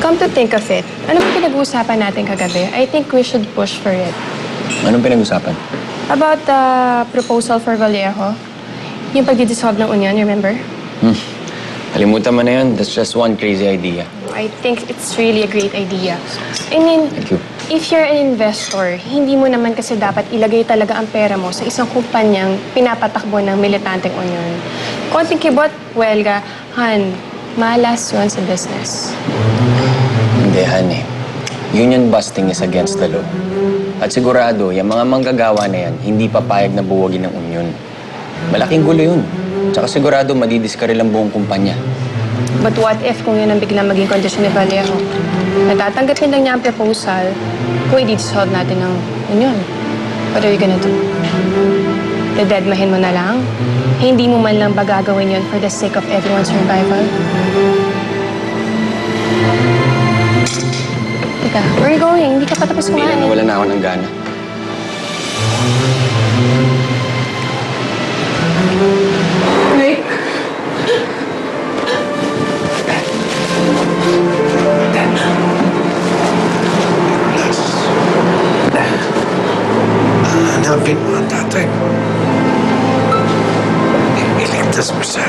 Come to think of it, ano ba pinag-uusapan natin kagabi? I think we should push for it. Anong pinag-usapan? About the proposal for Vallejo. Yung pag-dissolve ng union, remember? Kalimutan mo na yun. That's just one crazy idea. I think it's really a great idea. I mean, Thank you. if you're an investor, hindi mo naman kasi dapat ilagay talaga ang pera mo sa isang kumpanyang pinapatakbo ng militanteng union. Konting kibot, huelga, Han, malas yun sa business. Hindi, Han eh. Union busting is against the law. At sigurado, yung mga manggagawa na yan, hindi papayag na buwagin ng union. Malaking gulo yun. Tsaka sigurado, madidiskare lang buong kumpanya. But what if kung yun ang biglang maging kondisyon ni Vallejo? Natatanggapin lang niya ang proposal kung i-dissolve natin ng union. What are you gonna do? Dededmahin mo na lang? Hindi mo man lang ba gagawin yun for the sake of everyone's survival? Teka, where are you going? Hindi ka pa tapos Hindi kumain. na, nawala na ako ng gana. Nick? Hanapin mo ang tatay mo. Iligtas mo siya.